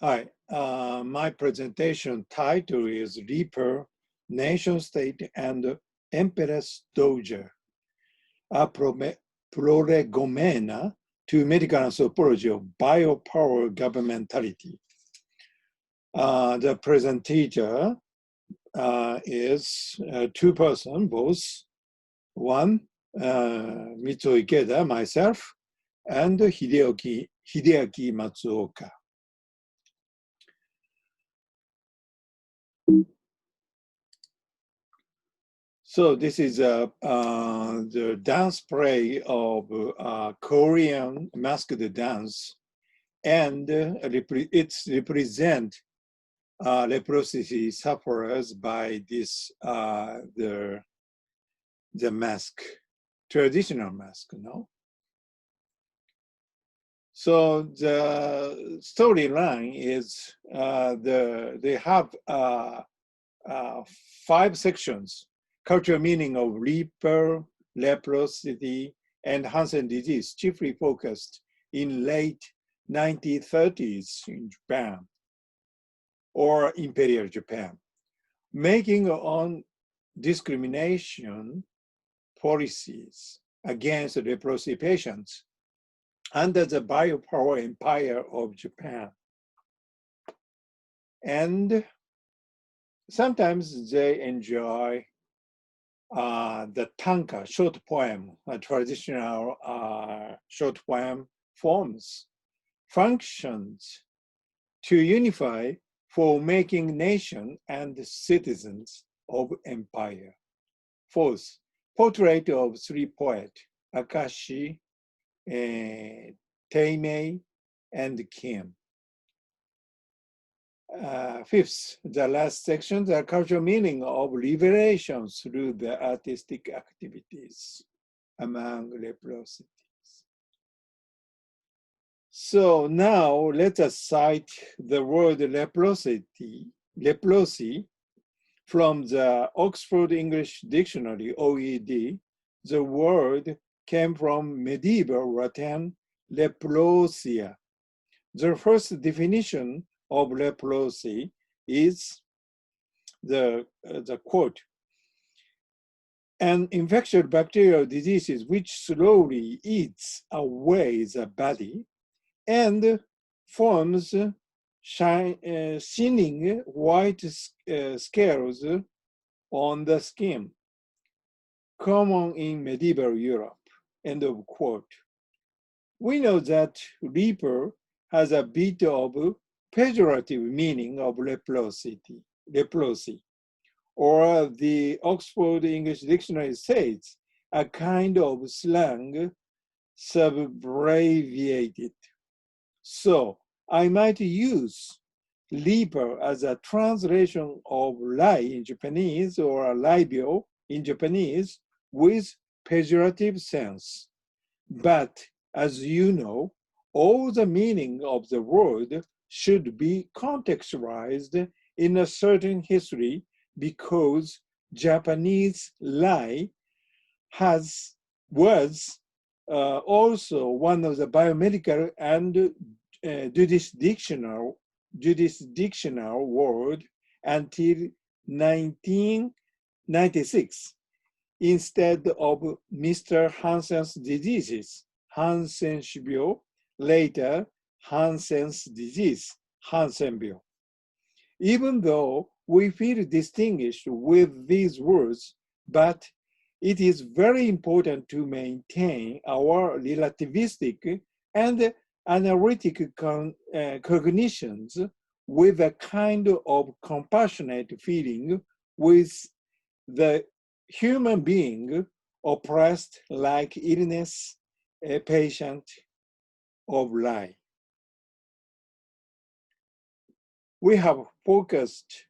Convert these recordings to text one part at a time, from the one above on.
Hi, my presentation title is Leper, Nation State and Empress Dowager, a Prolegomena to medical anthropology of biopower governmentality. The presenter is two persons, both. One, Mitsuho Ikeda, myself, and Hideaki Matsuoka. So this is the dance play of Korean masked dance, and it represents leprosy sufferers by this the mask, traditional mask, no? So the storyline is they have 5 sections: cultural meaning of leper, leprosy, and Hansen disease, chiefly focused in late 1930s in Japan or Imperial Japan, making on discrimination policies against leprosy patients under the biopower empire of Japan. And sometimes they enjoy the tanka, short poem, traditional short poem forms, functions to unify for making nation and citizens of empire. Fourth, portrait of 3 poets, Akashi, TEIMEI, and Kim. Fifth, the last section, the cultural meaning of liberation through the artistic activities among leprosities. So now let us cite the word leprosy from the Oxford English Dictionary, OED. The word came from medieval Latin leprosia. The first definition of leprosy is the quote: an infectious bacterial disease which slowly eats away the body and forms shining white scales on the skin, common in medieval Europe, end of quote. We know that leper has a bit of pejorative meaning of leprosy, or the Oxford English Dictionary says a kind of slang subabbreviated. So I might use leper as a translation of lie in Japanese or laibio in Japanese with pejorative sense. But as you know, all the meaning of the word should be contextualized in a certain history because Japanese lie was also one of the biomedical and jurisdictional word until 1996. Instead of Mr. Hansen's diseases, Hansen-shibyo, later Hansen's disease, Hansen-byo. Even though we feel distinguished with these words, but it is very important to maintain our relativistic and analytic cognitions with a kind of compassionate feeling with the human being oppressed like illness, a patient of lie. We have focused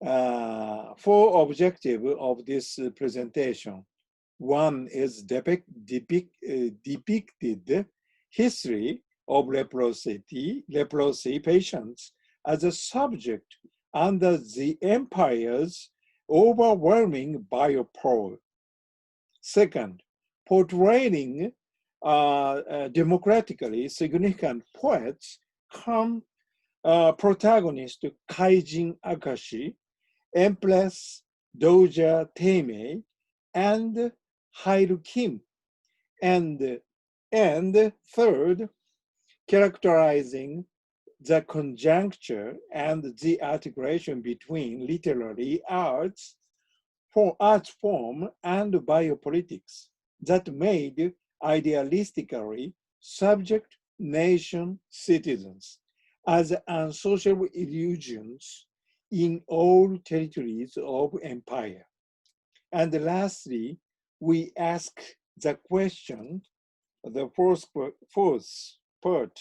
4 objectives of this presentation. One is depicted history of leprosy patients as a subject under the empire's overwhelming biopower. Second, portraying democratically significant poets come protagonist Kaijin AKASHI, Empress Dowager TEIMEI, and Hairu Kim. And third, characterizing the conjuncture and the articulation between literary arts, art form, and biopolitics that made idealistically subject nation citizens as unsociable illusions in all territories of empire. And lastly, we ask the question, the fourth part,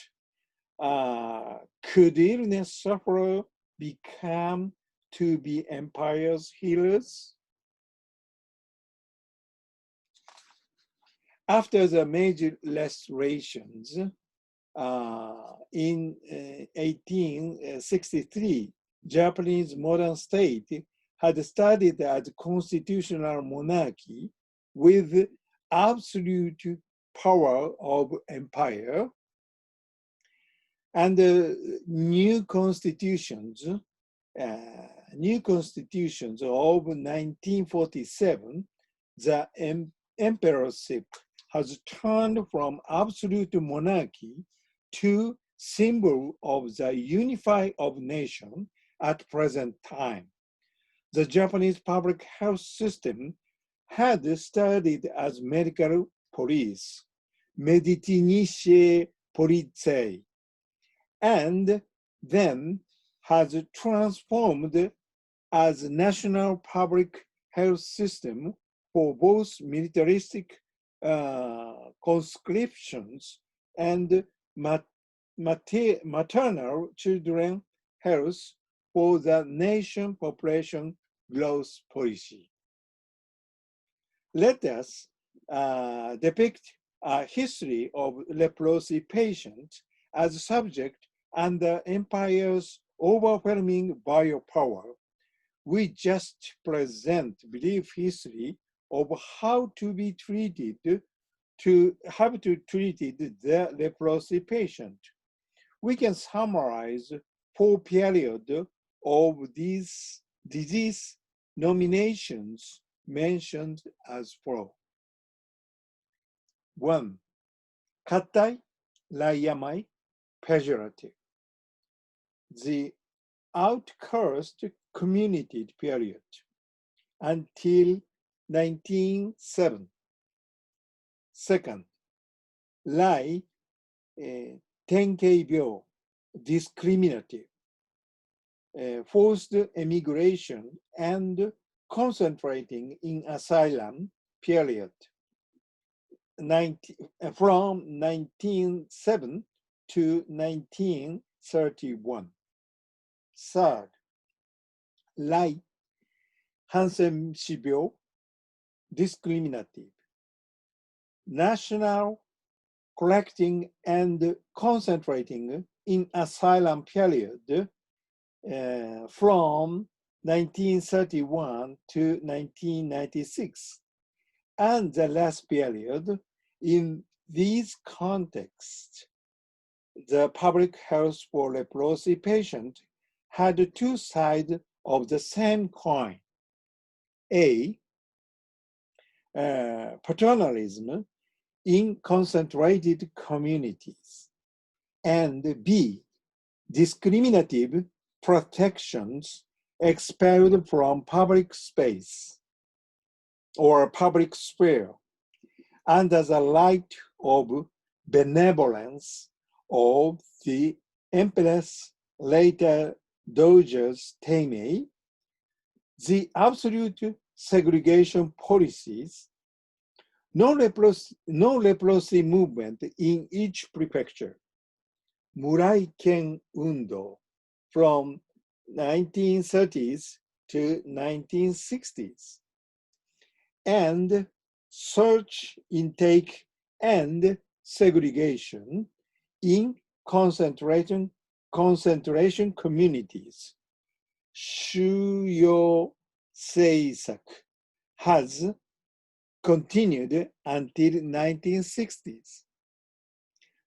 could illness sufferer become to be empire's healers? After the major restorations in 1863, Japanese modern state had started as constitutional monarchy with absolute power of empire, and new constitutions of 1947, the emperorship has turned from absolute monarchy to symbol of the unify of nation at present time. The Japanese public health system had started as medical police, meditinische Polizei, and then has transformed as national public health system for both militaristic conscriptions and maternal children health for the nation population growth policy. Let us depict a history of leprosy patients as subject under empire's overwhelming biopower. We just present brief history of how to be treated, the leprosy patient. We can summarize 4 periods of these disease nominations mentioned as follows. 1. Katai Layamai, pejorative. The outcast community period until 1907. Second, Lai Tenkei-byou, discriminative, forced emigration and concentrating in asylum period from 1907 to 1931. Third, Lai Hansen-byou, discriminative, national collecting and concentrating in asylum period from 1931 to 1996. And the last period, in these contexts, the public health for leprosy patient had 2 sides of the same coin. A, paternalism in concentrated communities, and B, discriminative protections expelled from public space or public sphere under the light of benevolence of the Empress later Dowager's TEIMEI, the absolute segregation policies, no leprosy movement in each prefecture, Murai Ken Undo from 1930s to 1960s, and search intake and segregation in concentration communities. Shuyo Seisaku has continued until 1960s.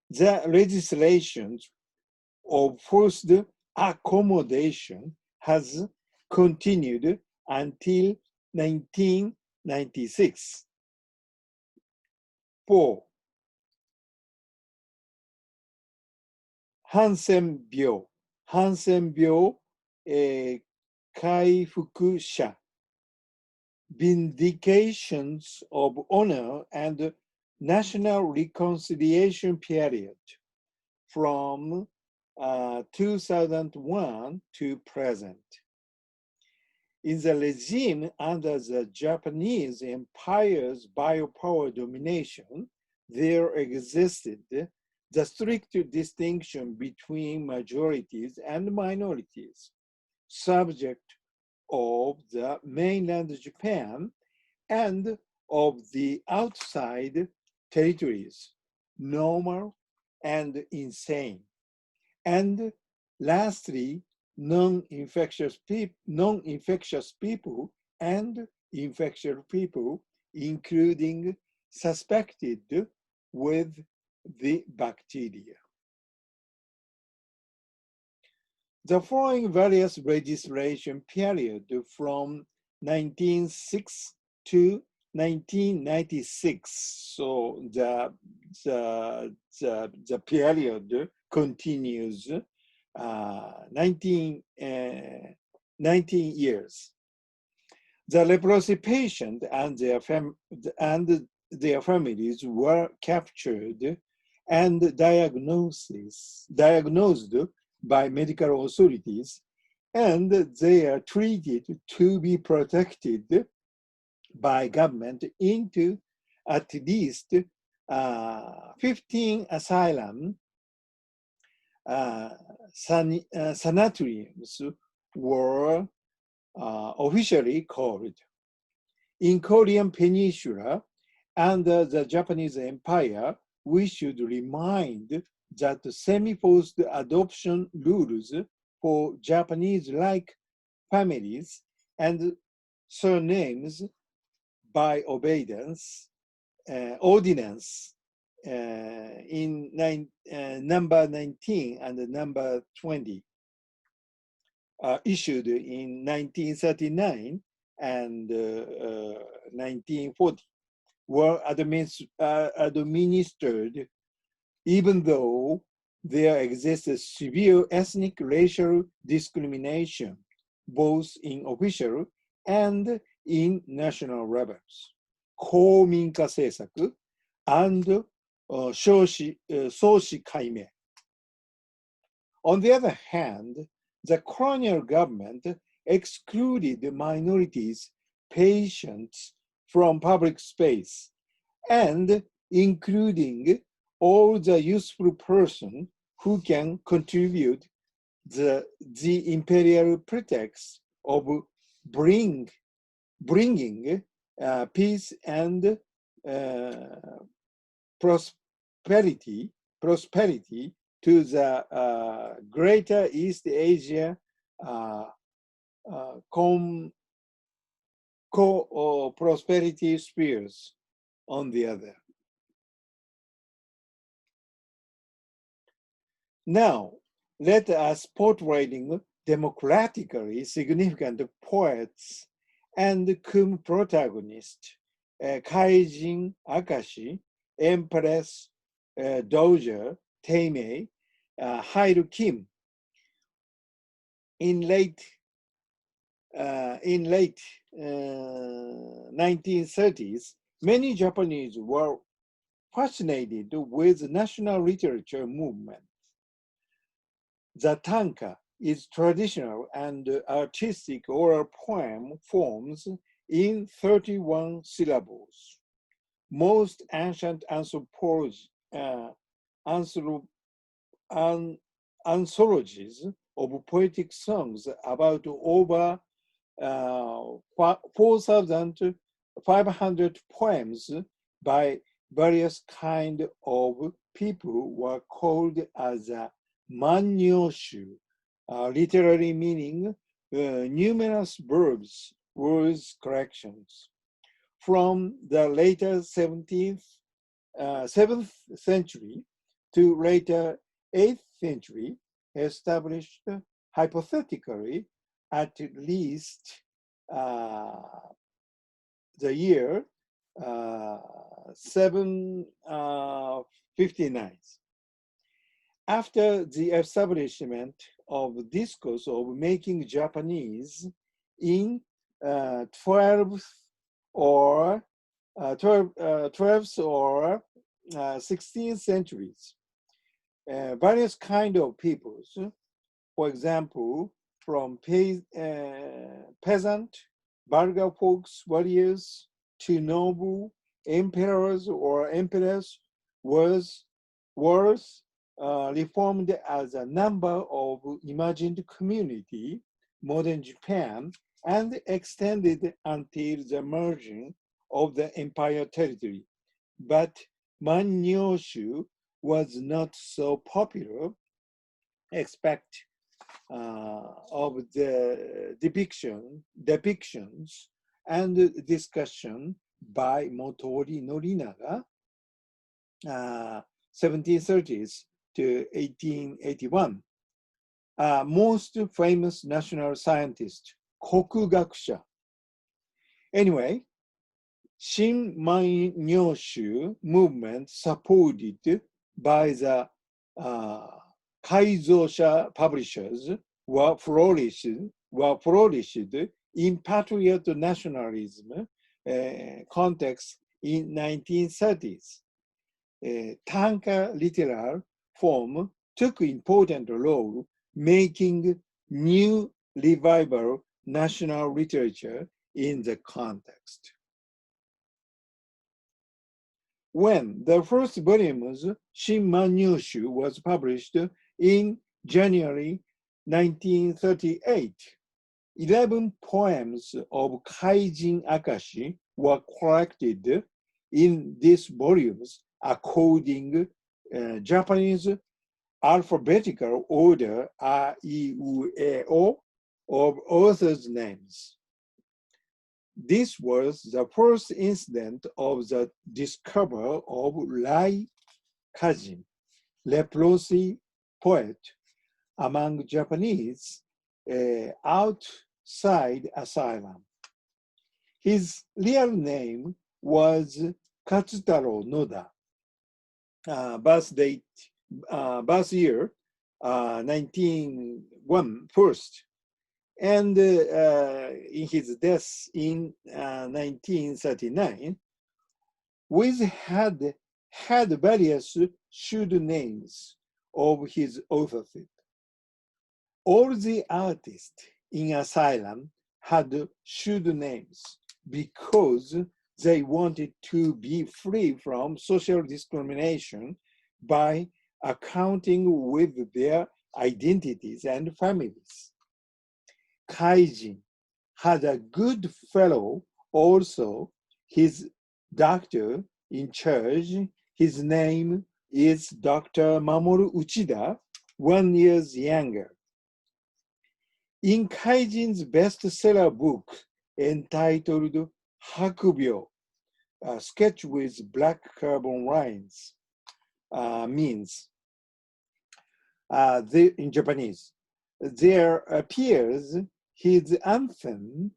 The legislations of forced accommodation has continued until 1996. 4. ハンセン病、回復者、vindications of honor and national reconciliation period from 2001 to present. In the regime under the Japanese Empire's biopower domination, there existed the strict distinction between majorities and minorities, subject of the mainland Japan and of the outside territories, normal and insane. And lastly, non-infectious people and infectious people, including suspected with the bacteria. The following various registration period from 1906 to 1996. So the period continues 19 years. The leprosy patient and their families were captured and diagnosed by medical authorities, and they are treated to be protected by government into at least 15 asylum sanatoriums were officially called. In Korean Peninsula, under the Japanese Empire, we should remind that semi-forced adoption rules for Japanese-like families and surnames by ordinance in number 19 and number 20, issued in 1939 and 1940, were administered even though there existed severe ethnic racial discrimination, both in official and in national levels. 公民化政策 and 少子解明. On the other hand, the colonial government excluded minorities, patients from public space, and including all the useful person who can contribute the imperial pretext of bringing peace and prosperity to the greater East Asia prosperity spheres on the other. Now, let us portraying democratically significant poets and cum protagonist, Kaijin AKASHI, Empress Dowager, TEIMEI, Hail Kim. In late 1930s, many Japanese were fascinated with the national literature movement. The tanka is traditional and artistic oral poem forms in 31 syllables. Most ancient anthologies of poetic songs about over 4,500 poems by various kinds of people were called as a manyoshu, literally meaning numerous verbs, words, corrections. From the later 7th century to later 8th century, established hypothetically, at least the year 759. After the establishment of discourse of making Japanese in 12th or 12th or 16th centuries, various kind of peoples, for example, from peasant, vulgar folks, warriors, to noble, emperors or empress was reformed as a number of imagined community, modern Japan, and extended until the merging of the empire territory. But Manyoshu was not so popular, expect of the depictions and discussion by Motori Norinaga, 1730s to 1881. Most famous national scientist, Kokugakusha. Anyway, Shinmanyoshu movement supported by the Kaizosha publishers were flourished in patriot nationalism context in 1930s. Tanka literal form took important role making new revival national literature in the context. When the first volumes Shinmanyoshu was published in January 1938, 11 poems of Kaijin AKASHI were collected in these volumes according Japanese alphabetical order A-I-U-E-O of authors' names. This was the first incident of the discovery of Lai Kaijin, leprosy poet, among Japanese outside asylum. His real name was Katsutaro Noda. Birth year 1901 first, and in his death in 1939, Wiz had various pseudonyms of his authorship. All the artists in asylum had pseudonyms because they wanted to be free from social discrimination by accounting with their identities and families. Kaijin had a good fellow also, his doctor in charge. His name is Dr. Mamoru Uchida, 1 year younger. In Kaijin's bestseller book entitled Hakubyo, sketch with black carbon lines, means in Japanese, there appears his anthem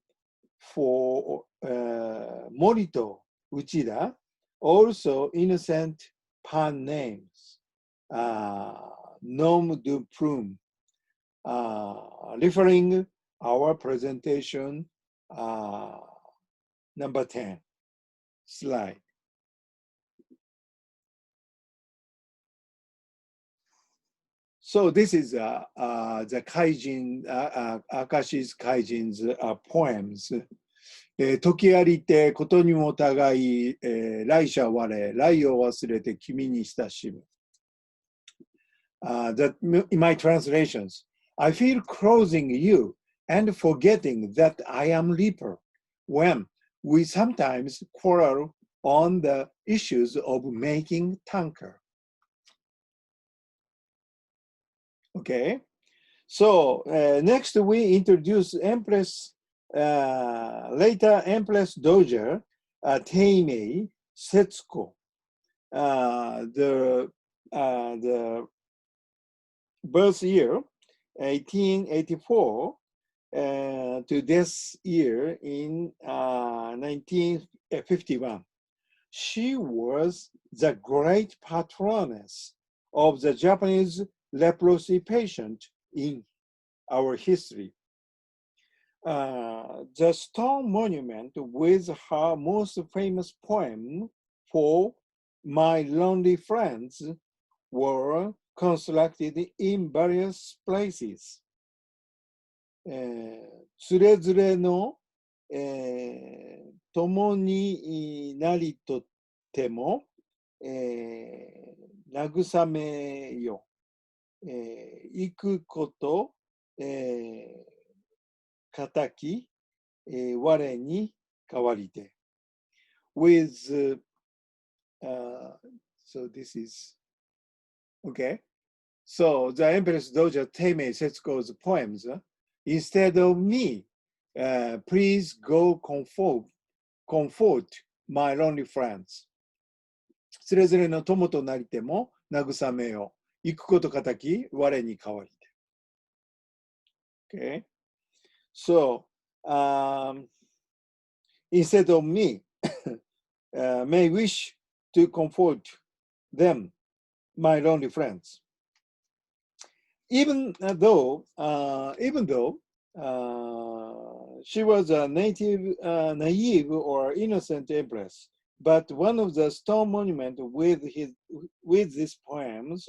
for Morito Uchida, also innocent pan names, nom de plume, referring our presentation number 10 slide. So this is the Kaijin, Akashi's Kaijin's poems. 時ありてことにも互い、来者我、来を忘れて君に親しむ。That in my translations, I feel closing you and forgetting that I am leper, when we sometimes quarrel on the issues of making tanker. Okay, so next we introduce Empress, later Empress Dowager, TEIMEI Setsuko. The birth year 1884 to this year in 1951. She was the great patroness of the Japanese leprosy patient in our history. The stone monument with her most famous poem for My Lonely Friends were constructed in various places. つれづれの、共になりとっても、慰めよ、行くこと、敵、我に代わりて。With, so this is, okay. So the Empress Dowager TEIMEI Setsuko's poems, instead of me, please go comfort my lonely friends. つれづれの友となりても慰めよ。行くこと敵、我に代わりて。Okay. So, instead of me, may wish to comfort them, my lonely friends. Even though she was a naive or innocent empress, but one of the stone monuments with these poems,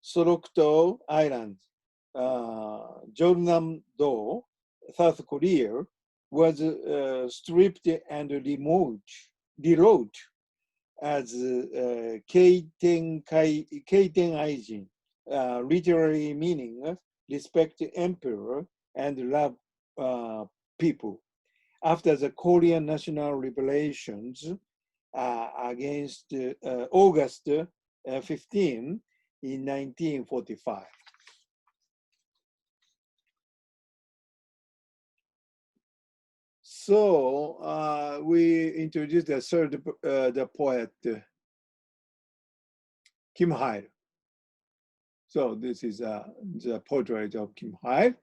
Sorokto Island, Jeonnam-do, South Korea, was stripped and rewrote as Kaijin, literally meaning respect emperor and love people. After the Korean national liberations against August 15 in 1945. So we introduced the third, the poet, Kim Hail. So this is the portrait of Kim Hail.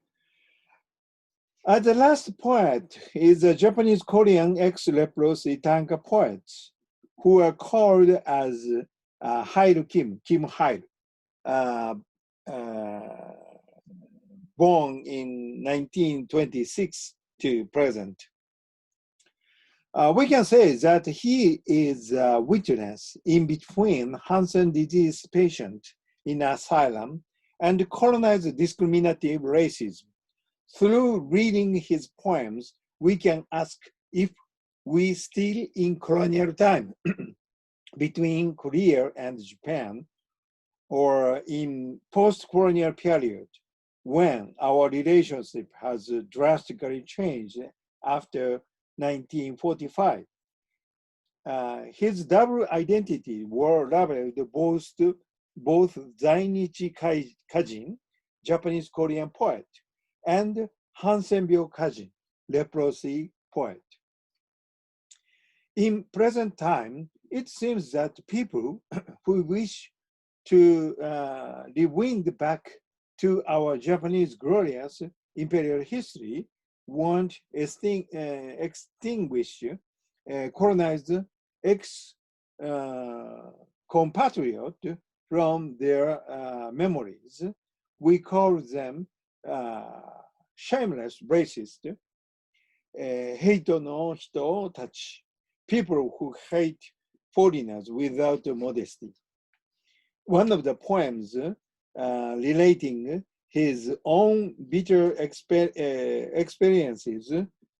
The last poet is a Japanese Korean ex-leprosy tanka poets who are called as Hail Kim, Kim Hail, born in 1926 to present. We can say that he is a witness in between Hansen disease patient in asylum and colonized discriminative racism. Through reading his poems, we can ask if we still in colonial time between Korea and Japan, or in post-colonial period when our relationship has drastically changed after 1945. His double identity were labeled both Zainichi Kaijin, Japanese Korean poet, and Hansenbyo Kaijin, leprosy poet. In present time, it seems that people who wish to rewind back to our Japanese glorious imperial history want extinguish colonized compatriot from their memories. We call them shameless racist, hate no hito tachi, people who hate foreigners without modesty. One of the poems relating his own bitter experiences,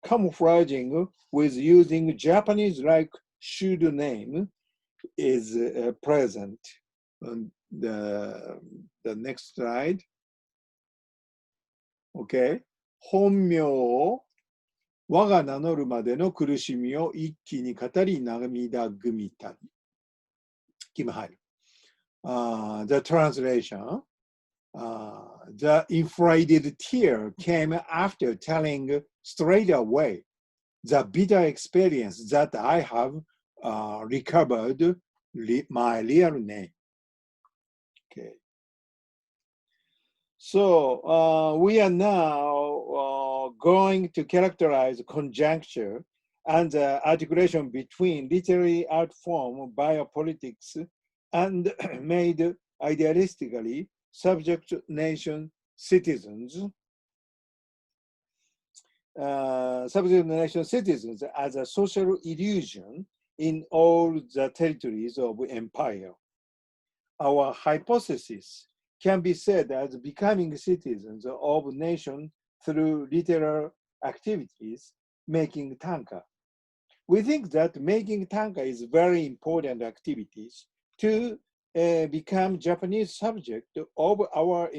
camouflaging with using Japanese-like pseudonym, is present on the next slide. Okay. 本名を我が名乗るまでの苦しみを一気に語り涙ぐみたり。Kim Hail. The translation, the inflated tear came after telling straight away the bitter experience that I have recovered my real name. Okay. So we are now going to characterize conjuncture and the articulation between literary art form, biopolitics, and made idealistically subject nation citizens, subject nation citizens as a social illusion in all the territories of empire. Our hypothesis can be said as becoming citizens of nation through literal activities, making tanka. We think that making tanka is very important activities to become Japanese subject of our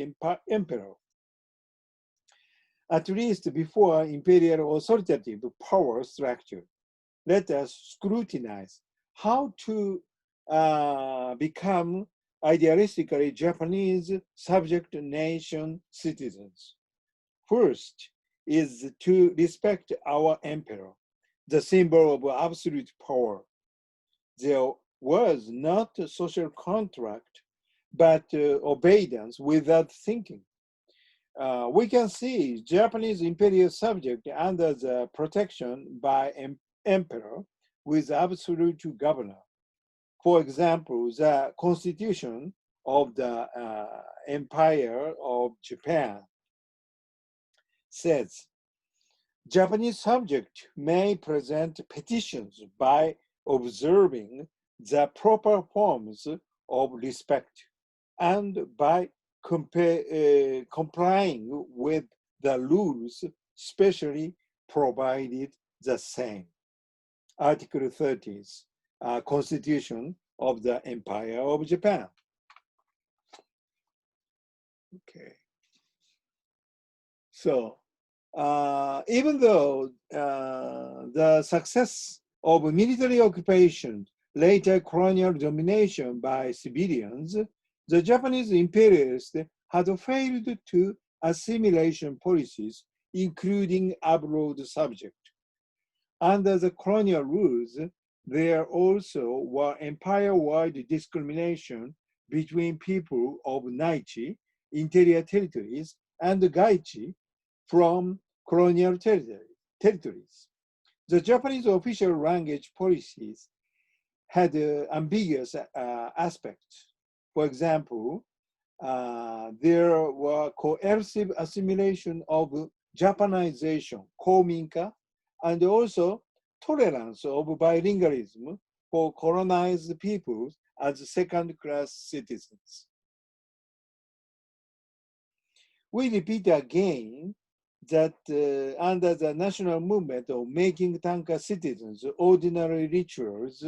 emperor. At least before imperial authoritative power structure, let us scrutinize how to become idealistically Japanese subject nation citizens. First is to respect our emperor, the symbol of absolute power. There was not a social contract, but obedience without thinking. We can see Japanese imperial subject under the protection by emperor with absolute governor. For example, the constitution of the Empire of Japan says, Japanese subject may present petitions by observing the proper forms of respect and by complying with the rules specially provided the same. Article 30, Constitution of the Empire of Japan. Okay. So, even though the success of military occupation, later colonial domination by civilians, the Japanese imperialists had failed to assimilation policies, including abroad subject. Under the colonial rules, there also were empire-wide discrimination between people of Naichi, interior territories, and Gaichi, from colonial territories. The Japanese official language policies had ambiguous aspects. For example, there were coercive assimilation of Japanization, kominka, and also tolerance of bilingualism for colonized peoples as second-class citizens. We repeat again that under the national movement of making tanka citizens ordinary rituals,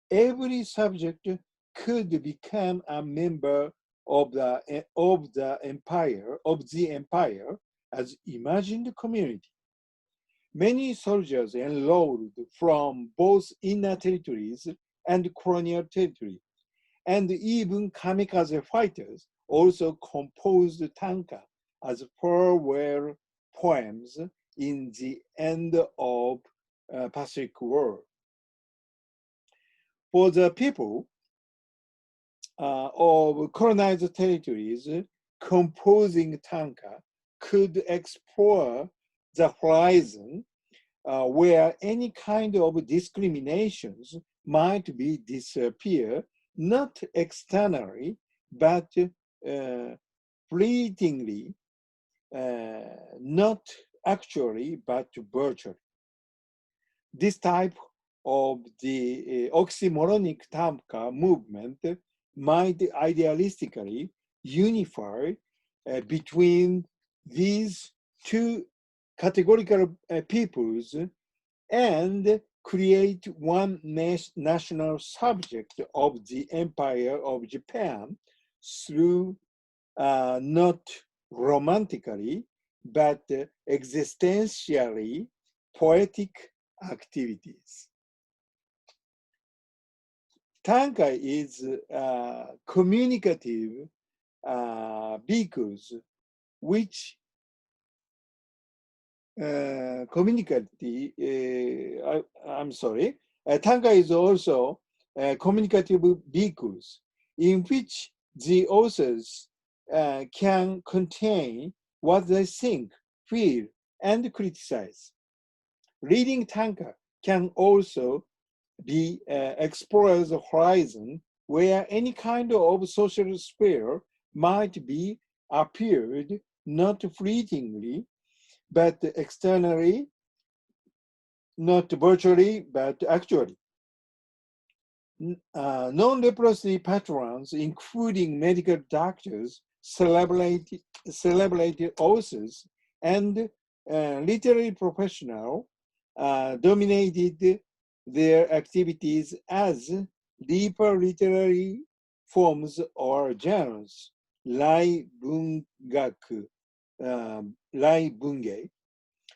every subject could become a member of the empire as imagined community. Many soldiers enrolled from both inner territories and colonial territory, and even kamikaze fighters also composed tanka as farewell poems in the end of Pacific War. For the people of colonized territories, composing tanka could explore the horizon where any kind of discriminations might be disappear, not externally, but fleetingly, not actually, but virtually. This type of the oxymoronic tanka movement might idealistically unify between these two categorical peoples and create one national subject of the Empire of Japan through not romantically, but existentially poetic activities. Tanka is communicative vehicles which tanka is also communicative vehicles in which the authors can contain what they think, feel, and criticize. Reading tanka can also be explores the horizon where any kind of social sphere might be appeared not fleetingly, but externally, not virtually, but actually. Non-leprosy patrons, including medical doctors, celebrity authors, and literary professionals, dominated their activities as deeper literary forms or genres, Lai Bungaku, Lai Bunge.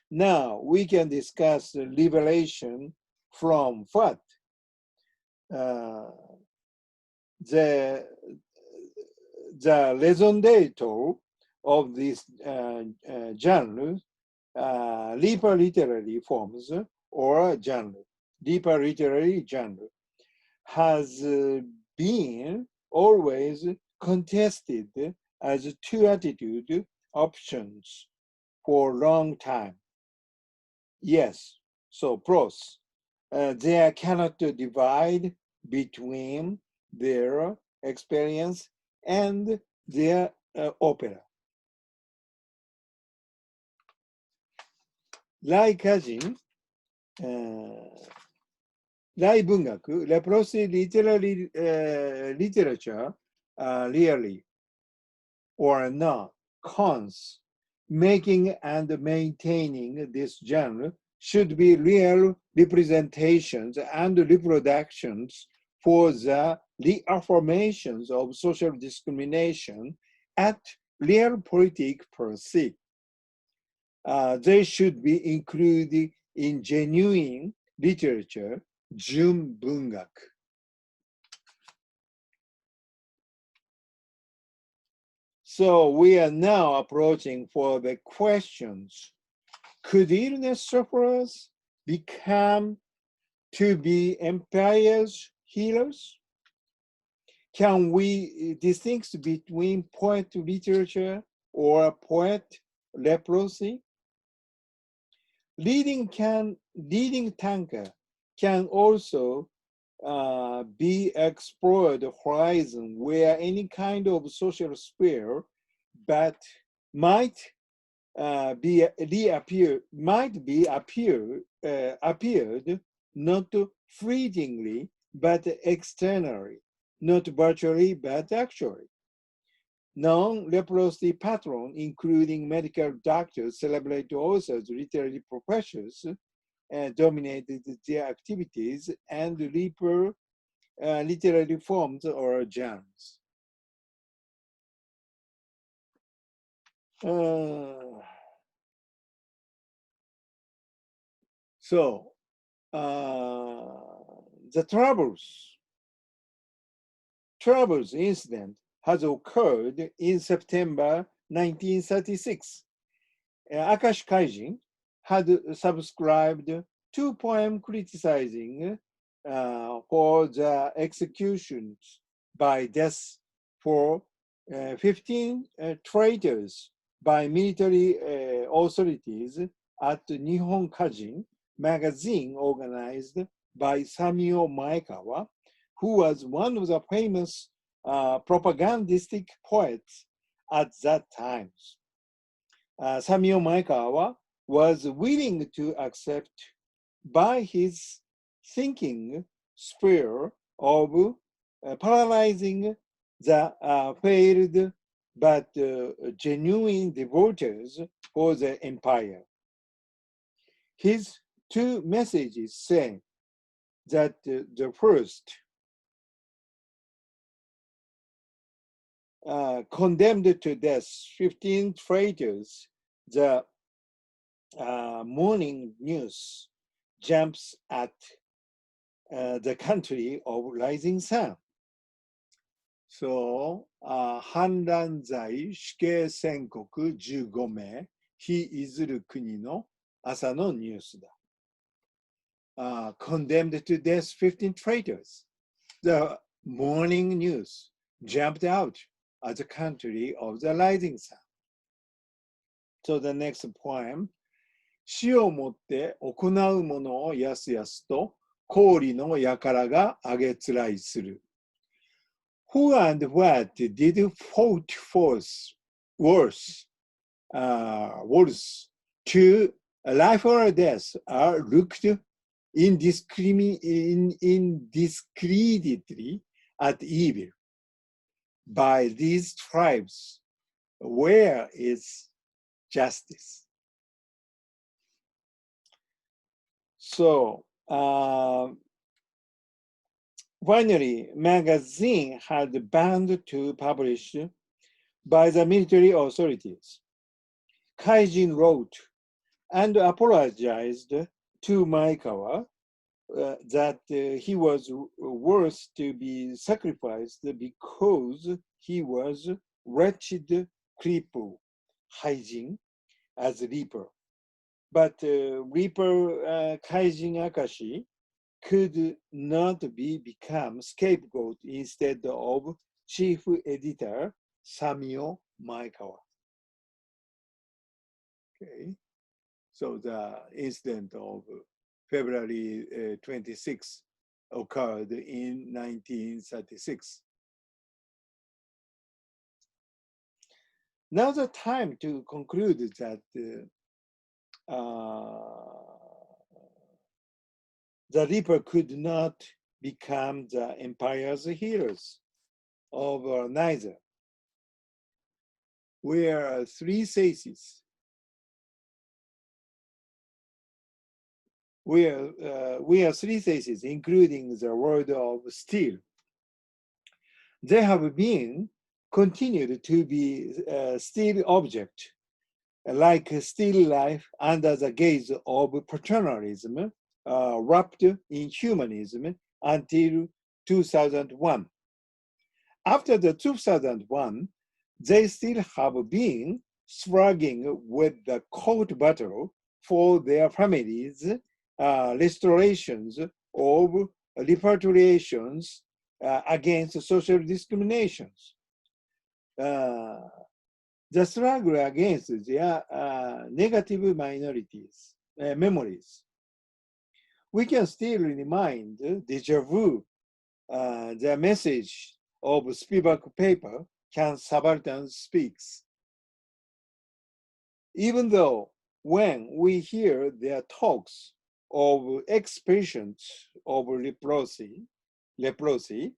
Now we can discuss liberation from what? The raison d'etre of this genre, deeper literary forms or genre, deeper literary genre, has been always contested as two attitude options for a long time. Yes, so pros. They cannot divide between their experience and their opera. Lai Kaijin, Lai Bungaku, Leprosy literary literature, really or not, cons, making and maintaining this genre should be real representations and reproductions for the reaffirmations of social discrimination at realpolitik per se. They should be included in genuine literature, Junbungak. So we are now approaching for the questions. Could illness sufferers become to be empires healers? Can we distinguish between poet literature or poet leprosy? Leading tanka can also be explored horizon where any kind of social sphere but might appeared not fleetingly but externally, not virtually but actually. Non-leprosy patron, including medical doctors, celebrity authors, literary professors, dominated their activities and leper literary forms or genres. So the Troubles incident has occurred in September 1936. Akashi Kaijin had subscribed 2 poems criticizing for the executions by death for 15 traitors by military authorities at Nihon Kaijin magazine organized by Samio Maekawa, who was one of the famous propagandistic poets at that time. Samio Maekawa was willing to accept by his thinking sphere of paralyzing the failed but genuine devotees for the empire. His 2 messages say that the first condemned to death 15 traitors, the morning news jumps at the country of rising sun. So, 反乱罪死刑宣告15名、日いずる国の朝のニュースだ。Condemned to death 15 traitors. The morning news jumped out as a country of the rising sun. So the next poem, 死をもって行うものをやすやすと氷の輩が上げつらいする。Who and what did fought force worse, worse to life or death are looked indiscreetly at evil. By these tribes, where is justice? So, finally, magazine had banned to publish by the military authorities. Kaijin wrote and apologized to Maekawa that he was worth to be sacrificed because he was wretched cripple, Kaijin, as leper. But leper Kaijin AKASHI could not become scapegoat instead of chief editor Samio Maekawa. Okay, so the incident of February 26 occurred in 1936. Now the time to conclude that the leper could not become the empire's heroes of neither. We are three theses. We are three theses, including the word of still. They have been continued to be still object, like still life under the gaze of paternalism, wrapped in humanism until 2001. After the 2001, they still have been struggling with the court battle for their families, restorations of repatriations against social discriminations. The struggle against their negative minorities, memories. We can still remind deja vu, the message of Spivak paper, Can Subaltern Speaks. Even though when we hear their talks of ex-patients of leprosy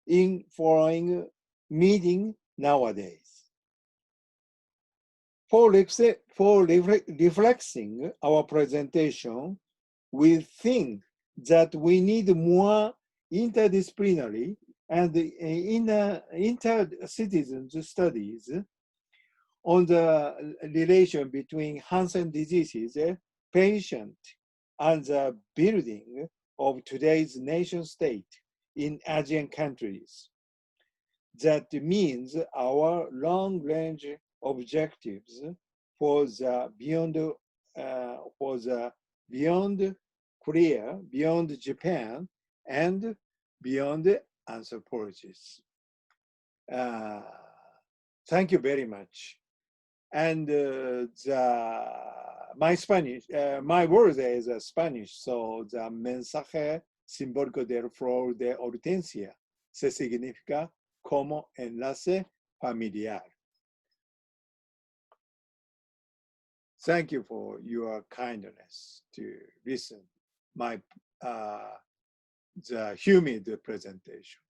in foreign meeting nowadays. For reflecting our presentation, we think that we need more interdisciplinary and inter-citizen studies on the relation between Hansen diseases, patient, and the building of today's nation state in Asian countries. That means our long-range objectives for the beyond Korea, beyond Japan, and beyond anthropologists. Thank you very much. And my word is Spanish, so the mensaje simbólico del flor de hortensia se significa como enlace familiar. Thank you for your kindness to listen my the humid presentation.